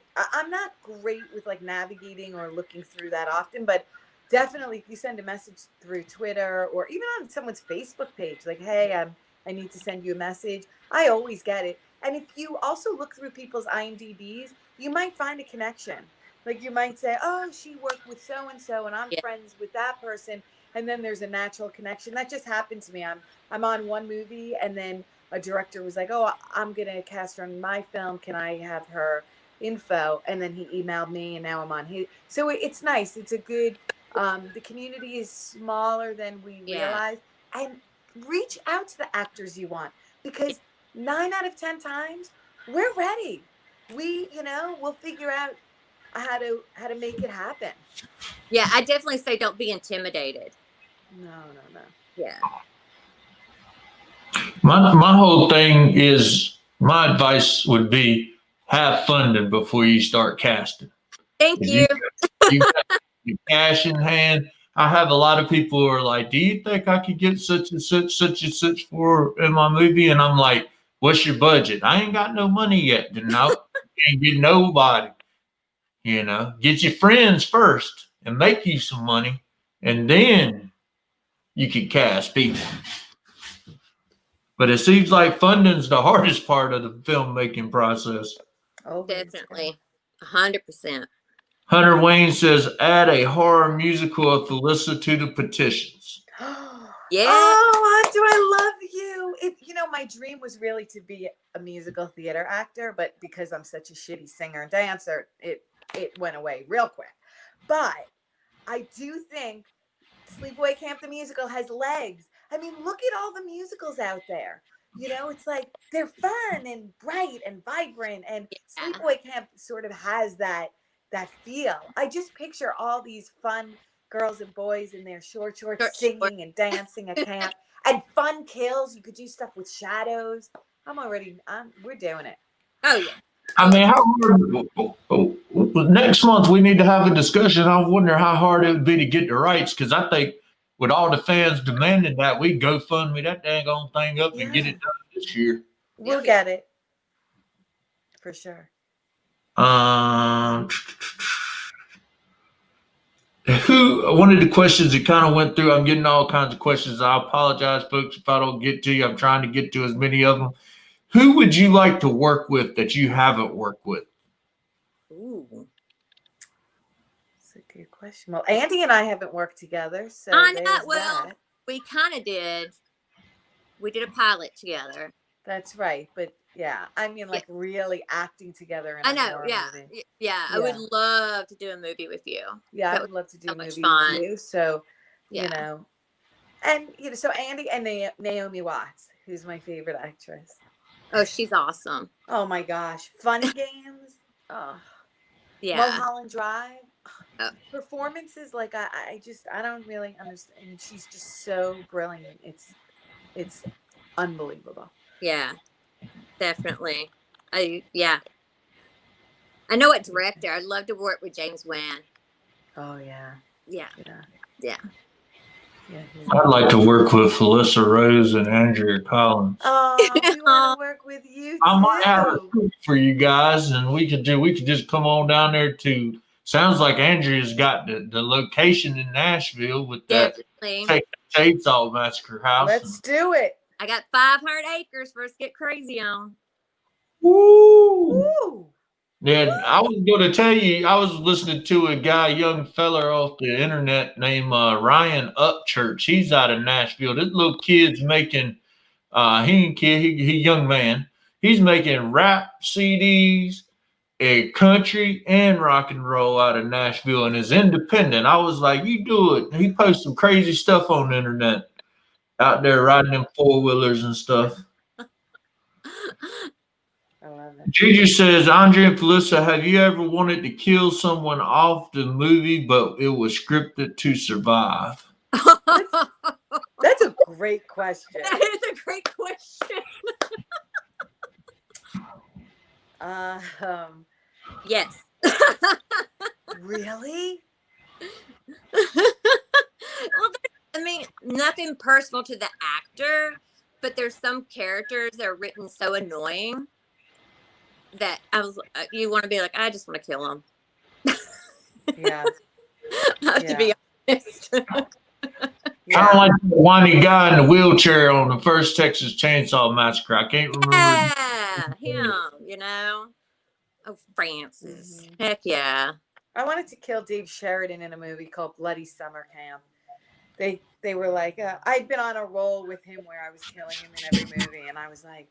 not great with like navigating or looking through that often, but definitely if you send a message through Twitter or even on someone's Facebook page, like, hey, I need to send you a message, I always get it. And if you also look through people's IMDb's, you might find a connection. Like you might say, oh, she worked with so-and-so and I'm friends with that person. And then there's a natural connection. That just happened to me. I'm on one movie, and then a director was like, oh, I'm going to cast her in my film. Can I have her info? And then he emailed me, and now I'm on his. So it's nice. It's a good, the community is smaller than we realize. And reach out to the actors you want, because 9 out of 10 times, we're ready. We'll figure out how to make it happen. Yeah, I definitely say don't be intimidated. No. Yeah. My whole thing is, my advice would be have funding before you start casting. Thank you. You got your cash in hand. I have a lot of people who are like, do you think I could get such and such for in my movie? And I'm like, what's your budget? I ain't got no money yet. No, can't get nobody. Get your friends first and make you some money, and then you can cast people. But it seems like funding's the hardest part of the filmmaking process. Oh, definitely. 100%. Hunter Wayne says, add a horror musical of Felissa to the petitions. Yeah. Oh, Hunter, I love you. My dream was really to be a musical theater actor, but because I'm such a shitty singer and dancer, it went away real quick. But I do think Sleepaway Camp the musical has legs. I mean, look at all the musicals out there. It's like they're fun and bright and vibrant, and Yeah. Sleepaway Camp sort of has that feel. I just picture all these fun girls and boys in their short singing and dancing at camp, and fun kills. You could do stuff with shadows. We're doing it. Oh yeah. I mean, next month we need to have a discussion. I wonder how hard it would be to get the rights, because I think with all the fans demanding that, we GoFundMe that dang on thing up and get it done this year. We'll get it for sure. One of the questions that kind of went through, I'm getting all kinds of questions. I apologize, folks, if I don't get to you. I'm trying to get to as many of them. Who would you like to work with that you haven't worked with? Ooh. That's a good question. Well, Andy and I haven't worked together, so I know. there's Well, that. we kind of did. We did a pilot together. That's right, but yeah, I mean, like really acting together. In I a know. horror Yeah. movie. Yeah. I would love to do a movie with you. Yeah, That I would love to do so a much movie fun. with you. So, Yeah. and so Andy and Naomi Watts, who's my favorite actress. Oh, she's awesome. Oh my gosh, Funny Games. Oh, Yeah. Mulholland Drive. Oh. Performances like I don't really understand. And she's just so brilliant. It's unbelievable. Yeah. Definitely. I know what director. I'd love to work with James Wan. Oh yeah. Yeah. Yeah. Yeah. Yeah. I'd like to work with Felissa Rose and Andrea Collins. Oh, we want to work with you too. I might have a scoop for you guys, and we could just come on down there to. Sounds like Andrea's got the location in Nashville with that Chainsaw Massacre house. Let's do it. I got 500 acres for us to get crazy on. Woo! Woo. Yeah, I was going to tell you, I was listening to a young fella off the internet named Ryan Upchurch. He's out of Nashville. This little kid's making, he ain't kid, he young man. He's making rap CDs, country and rock and roll out of Nashville, and is independent. I was like, you do it. He posts some crazy stuff on the internet out there riding them 4-wheelers and stuff. Gigi says, Andrea and Felissa, have you ever wanted to kill someone off the movie, but it was scripted to survive? That's a great question. That is a great question. Yes. Really? Well, I mean, nothing personal to the actor, but there's some characters that are written so annoying that you want to be like, I just want to kill him. Yeah. To be honest. Kind of like the whiny guy in the wheelchair on the first Texas Chainsaw Massacre. I can't remember. Mm-hmm. Him, Oh, Francis. Mm-hmm. Heck yeah. I wanted to kill Dave Sheridan in a movie called Bloody Summer Camp. They were like, I'd been on a roll with him where I was killing him in every movie, and I was like,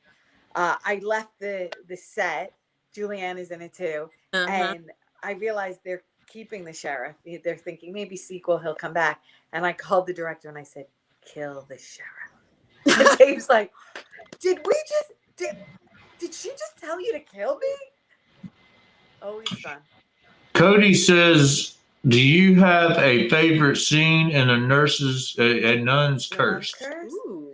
I left the set. Julianne is in it too, and I realized they're keeping the sheriff. They're thinking maybe sequel he'll come back, and I called the director and I said, kill the sheriff. And Dave's like, did she just tell you to kill me? Always fun. Cody says, do you have a favorite scene in a Nun's Curse? Ooh.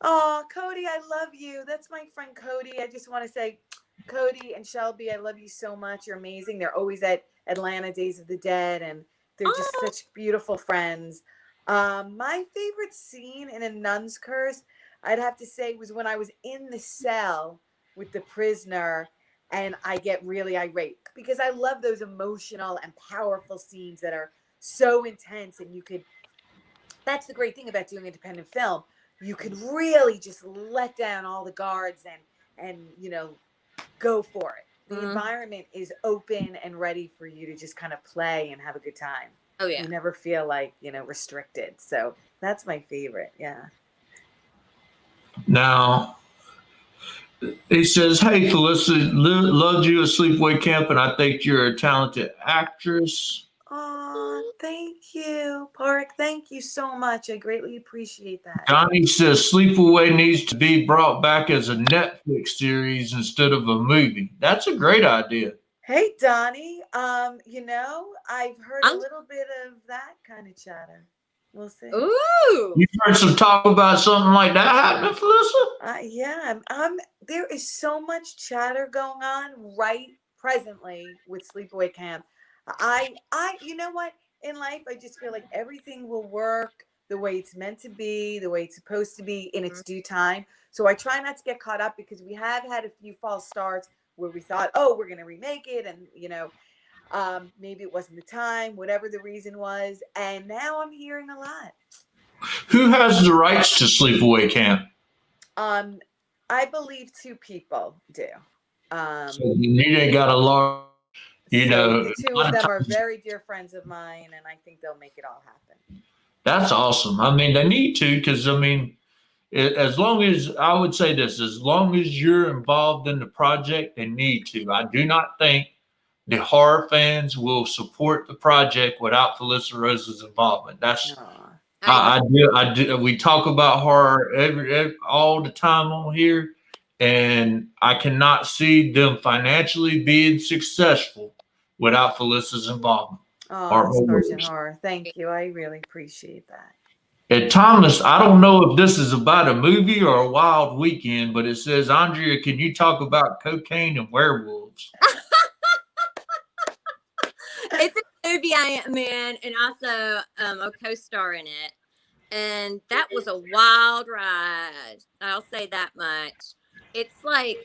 Oh, Cody, I love you. That's my friend Cody. I just want to say, Cody and Shelby, I love you so much. You're amazing. They're always at Atlanta Days of the Dead, and they're just such beautiful friends. My favorite scene in A Nun's Curse, I'd have to say, was when I was in the cell with the prisoner, and I get really irate because I love those emotional and powerful scenes that are so intense, and that's the great thing about doing independent film. You can really just let down all the guards and go for it. the Mhm. environment is open and ready for you to just kind of play and have a good time. Oh yeah. You never feel like, restricted. So that's my favorite. Yeah. Now, he says, "Hey, Felissa, loved you at Sleepaway Camp, and I think you're a talented actress." Oh, thank you, Park. Thank you so much. I greatly appreciate that. Johnny says Sleepaway needs to be brought back as a Netflix series instead of a movie. That's a great idea. Hey, Donnie. I've heard a I'm little bit of that kind of chatter. We'll see. ooh. You've heard some talk about something like that happening, Felissa? Yeah, there is so much chatter going on right presently with Sleepaway Camp. You know what? In life, I just feel like everything will work the way it's meant to be, the way it's supposed to be in its due time. So I try not to get caught up because we have had a few false starts where we thought, oh, we're going to remake it. And, maybe it wasn't the time, whatever the reason was. And now I'm hearing a lot. Who has the rights to Sleepaway Camp? I believe two people do. So Nita got a large, So know. the two of them are very dear friends of mine, and I think they'll make it all happen. That's awesome. I mean, they need to, because as long as I would say this, as long as you're involved in the project, they need to. I do not think the horror fans will support the project without Felissa Rose's involvement. That's I do. We talk about horror all the time on here, and I cannot see them financially being successful without Felissa's involvement. Oh, Sergeant Horror, thank you. I really appreciate that. And Thomas, I don't know if this is about a movie or a wild weekend, but it says, Andrea, can you talk about cocaine and werewolves? It's a movie I am in, and also a co-star in it. And that was a wild ride. I'll say that much. It's like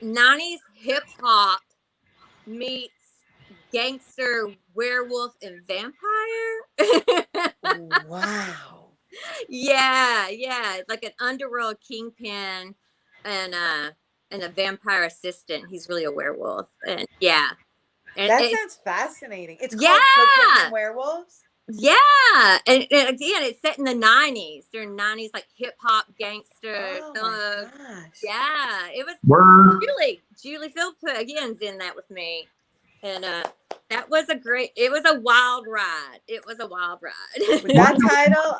90s hip hop meets gangster werewolf and vampire. Wow. Yeah. It's like an underworld kingpin and a vampire assistant. He's really a werewolf. And yeah. And that sounds fascinating. It's called Cocaine and Werewolves? Yeah. And again, it's set in the 90s. During 90s, like hip hop gangster. Oh my gosh. Yeah. It was Julie Phillips again's in that with me. And it was a wild ride. It was a wild ride. With that title,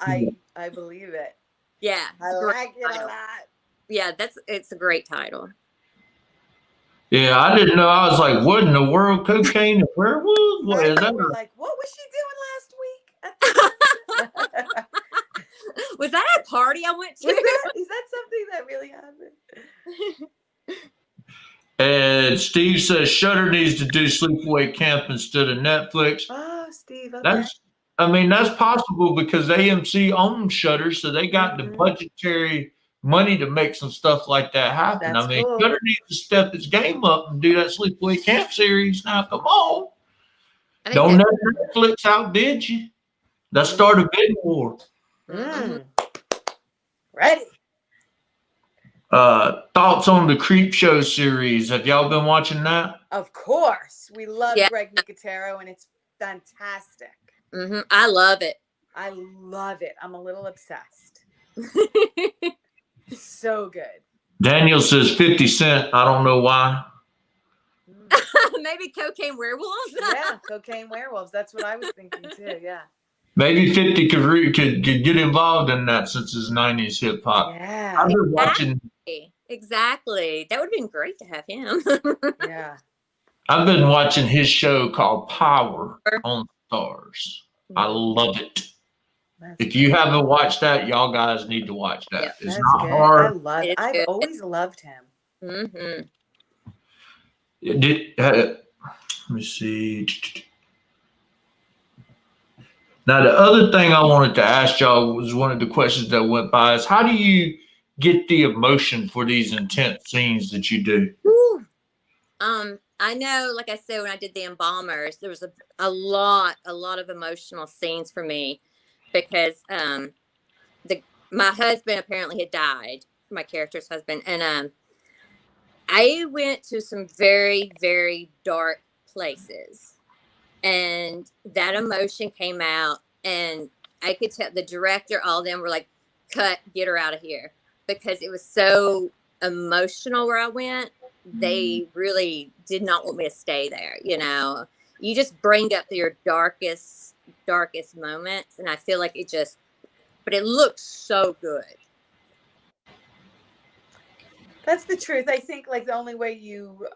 I believe it. Yeah. I like it a lot. Yeah, it's a great title. Yeah, I didn't know. I was like, what in the world? Cocaine and werewolves? What is that? We're like, what was she doing last week? Was that a party I went to? Is that something that really happened? And Steve says Shudder needs to do Sleepaway Camp instead of Netflix. Oh, Steve. Okay. That's possible because AMC owns Shudder, so they got the budgetary money to make some stuff like that happen. That's cool. Shudder needs to step its game up and do that Sleepaway Camp series. Now, come on. Don't let Netflix outbid you. Let's start a bid war. Ready. Thoughts on the Creep Show series? Have y'all been watching that? Of course. We love Greg Nicotero, and it's fantastic. I love it. I love it. I'm a little obsessed. So good. Daniel says 50 Cent. I don't know why. Maybe Cocaine Werewolves? Yeah, Cocaine Werewolves. That's what I was thinking too. Yeah. Maybe 50 could get involved in that since it's 90s hip hop. Yeah. I've been watching. Exactly. That would have been great to have him. Yeah. I've been watching his show called Power on Stars. I love it. If you haven't watched that, y'all guys need to watch that. Yeah, it's not hard. I love it. I've always loved him. Let me see. Now, the other thing I wanted to ask y'all was one of the questions that went by is how do you get the emotion for these intense scenes that you do? I know, like I said, when I did the Embalmers, there was a lot of emotional scenes for me because my husband apparently had died, my character's husband, and I went to some very, very dark places, and that emotion came out, and I could tell the director, all of them were like, cut, get her out of here, because it was so emotional where I went. They really did not want me to stay there. You just bring up your darkest moments, and I feel like but it looks so good. That's the truth. I think like the only way you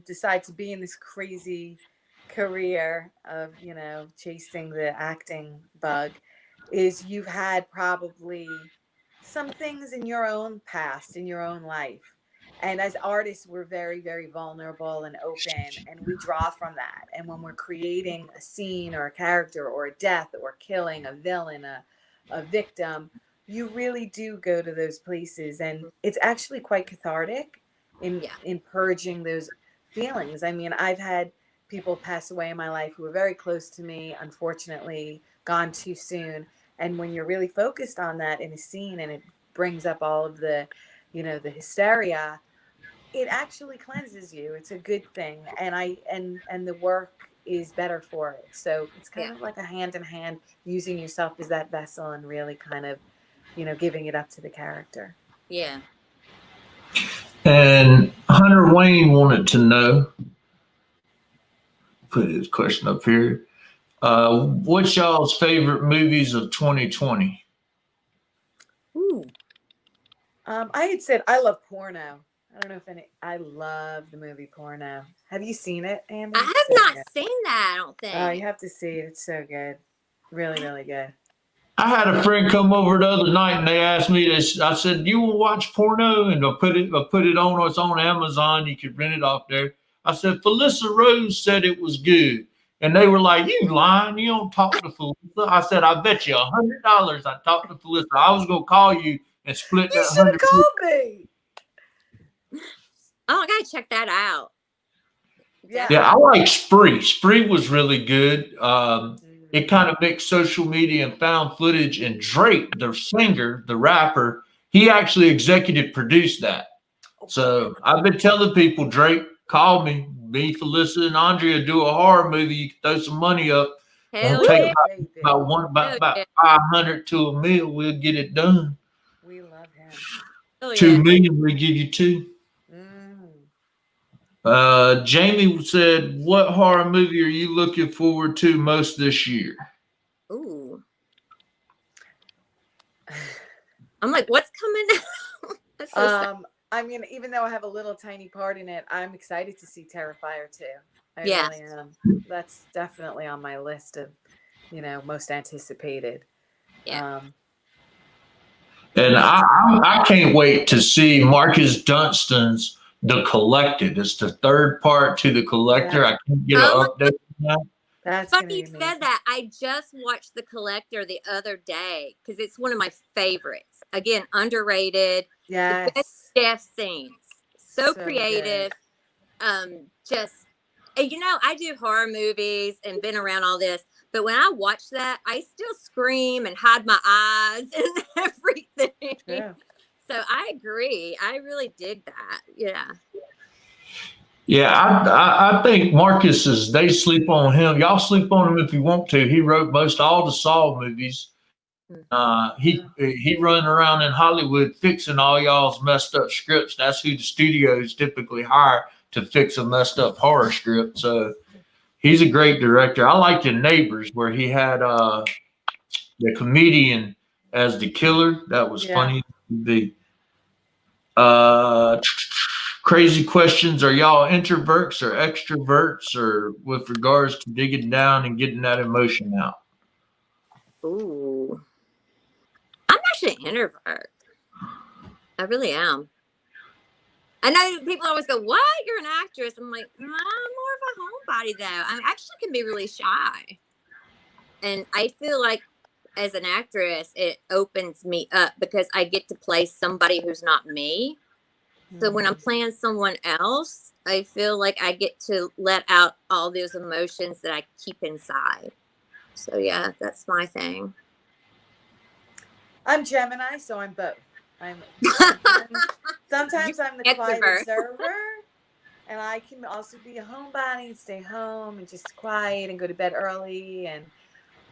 decide to be in this crazy career of, chasing the acting bug is you've had probably some things in your own past, in your own life. And as artists, we're very, very vulnerable and open, and we draw from that. And when we're creating a scene or a character or a death or killing a villain, a victim, you really do go to those places. And it's actually quite cathartic in purging those feelings. I mean, I've had people pass away in my life who were very close to me, unfortunately, gone too soon. And when you're really focused on that in a scene and it brings up all of the, the hysteria, it actually cleanses you. It's a good thing. And the work is better for it. So it's kind of like a hand in hand, using yourself as that vessel and really kind of, giving it up to the character. Yeah. And Hunter Wayne wanted to know, put his question up here. What's y'all's favorite movies of 2020? Ooh. I had said I love Porno. I don't know if I love the movie Porno. Have you seen it, Amber? I have not seen that, I don't think. Oh, you have to see it. It's so good. Really, really good. I had a friend come over the other night and they asked me this. I said, "Do you want to watch porno?" And I put it on. It's on Amazon. You could rent it off there. I said, "Felissa Rose said it was good," and they were like, "You lying? You don't talk to Felissa." I said, "I bet you $100 I talked to Felissa. I was gonna call you and split You that should have 100." called me. Oh, I gotta check that out. Yeah. Yeah, I like Spree. Spree was really good. It kind of mixed social media and found footage. And Drake, the singer, the rapper, he actually executive produced that. So I've been telling people, Drake, call me. Me, Felissa, and Andrea do a horror movie. You can throw some money up. Hell It'll take yeah. about 500 to $1 million. We'll get it done. We love him. Oh, 2 million, we give you two. Jamie said, "What horror movie are you looking forward to most this year?" Ooh. I'm like, what's coming out? That's so sad. I mean, even though I have a little tiny part in it, I'm excited to see Terrifier 2. I really am. That's definitely on my list of, most anticipated. Yeah. And I can't wait to see Marcus Dunstan's The Collected. It's the third part to The Collector. I can't get an update on that. That's funny you said that. I just watched The Collector the other day because it's one of my favorites. Again, underrated. Yes. The best death scenes. So creative. Good. I do horror movies and been around all this, but when I watch that, I still scream and hide my eyes and everything. Yeah. So I agree. I really dig that. Yeah. Yeah, I think Marcus they sleep on him. Y'all sleep on him if you want to. He wrote most all the Saw movies. He run around in Hollywood fixing all y'all's messed up scripts. That's who the studios typically hire to fix a messed up horror script. So he's a great director. I like The Neighbors, where he had the comedian as the killer. That was funny. Crazy questions. Are y'all introverts or extroverts, or with regards to digging down and getting that emotion out? Ooh. I'm actually an introvert. I really am. I know people always go, "What? You're an actress." I'm like, I'm more of a homebody, though. I actually can be really shy. And I feel like as an actress, it opens me up because I get to play somebody who's not me. So when I'm playing someone else, I feel like I get to let out all those emotions that I keep inside. So yeah, that's my thing. I'm Gemini, so I'm both. Sometimes I'm the quiet Extrovert. observer, and I can also be a homebody and stay home and just quiet and go to bed early,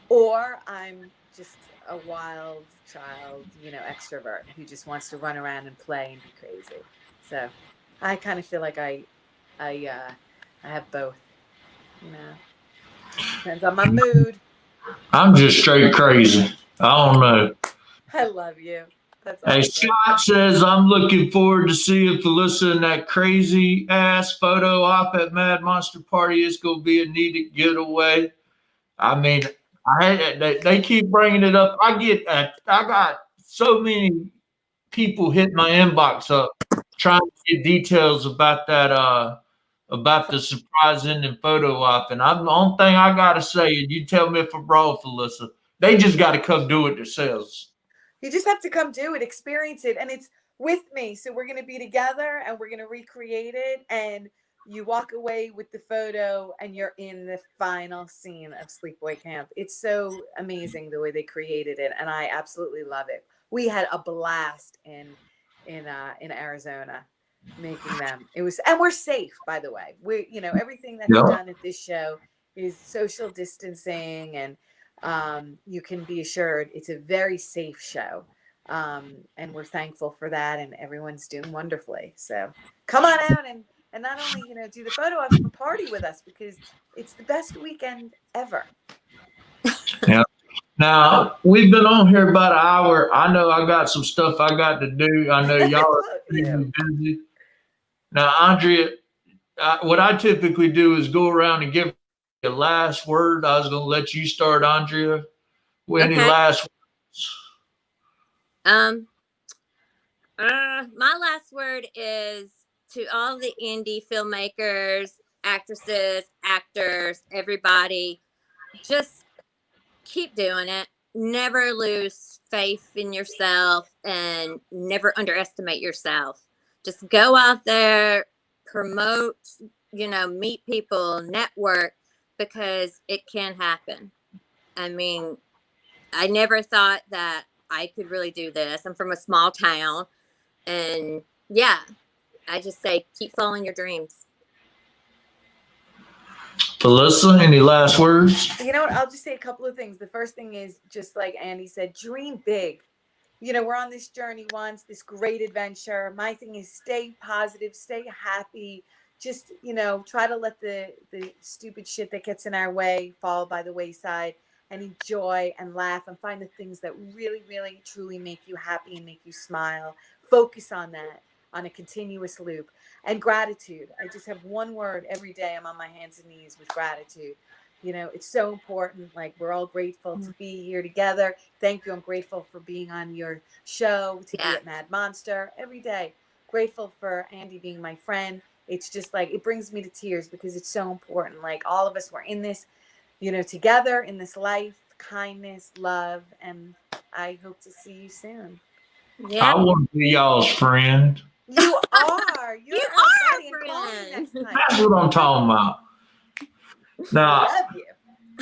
or I'm just a wild child, extrovert who just wants to run around and play and be crazy. So I kind of feel like I have both, depends on my mood. I'm just straight crazy. I don't know. I love you. That's Hey, awesome. Scott says, I'm looking forward to seeing Felissa in that crazy ass photo op at Mad Monster Party. It's going to be a needed getaway. I mean, they keep bringing it up. I got so many people hit my inbox up trying to get details about that, about the surprise ending photo op. And I'm the only thing I got to say, and you tell me if I'm wrong, Felissa, they just got to come do it themselves. You just have to come do it, experience it, and it's with me. So we're going to be together and we're going to recreate it, and you walk away with the photo and you're in the final scene of Sleepaway Camp. It's so amazing the way they created it, and I absolutely love it. We had a blast in Arizona making them. It was, and we're safe, by the way. We, everything that's done at this show is social distancing, and you can be assured it's a very safe show. And we're thankful for that, and everyone's doing wonderfully. So come on out and not only, do the photo ops, but party with us, because it's the best weekend ever. Yeah. Now, we've been on here about an hour. I know I got some stuff I got to do. I know y'all are really busy. Now, Andrea, what I typically do is go around and give a last word. I was going to let you start, Andrea. Any last words? My last word is to all the indie filmmakers, actresses, actors, everybody, just keep doing it. Never lose faith in yourself and never underestimate yourself. Just go out there, promote, meet people, network, because it can happen. I mean, I never thought that I could really do this. I'm from a small town, and yeah, I just say keep following your dreams. Felissa, any last words? You know what? I'll just say a couple of things. The first thing is, just like Andy said, dream big. We're on this journey once, this great adventure. My thing is stay positive, stay happy. Just, try to let the stupid shit that gets in our way fall by the wayside, and enjoy and laugh and find the things that really, really, truly make you happy and make you smile. Focus on that on a continuous loop. And gratitude. I just have one word every day. I'm on my hands and knees with gratitude. It's so important. Like, we're all grateful to be here together. Thank you. I'm grateful for being on your show, to be at Mad Monster every day. Grateful for Andy being my friend. It's just like, it brings me to tears because it's so important. Like, all of us were in this, together in this life, kindness, love, and I hope to see you soon. Yeah. I want to be y'all's friend. You are. You're our friend. That's what I'm talking about. Now, I love you.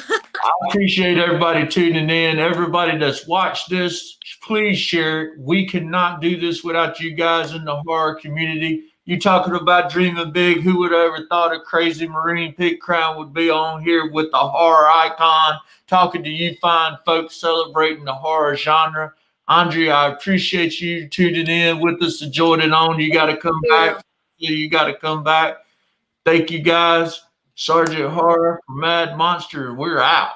I appreciate everybody tuning in. Everybody that's watched this, please share it. We cannot do this without you guys in the horror community. You talking about dreaming big. Who would have ever thought a crazy Marine Pig Crown would be on here with the horror icon, talking to you fine folks celebrating the horror genre. Andrea, I appreciate you tuning in with us, enjoying it on. You got to come back. You got to come back. Thank you, guys. Sergeant Horror, Mad Monster, we're out.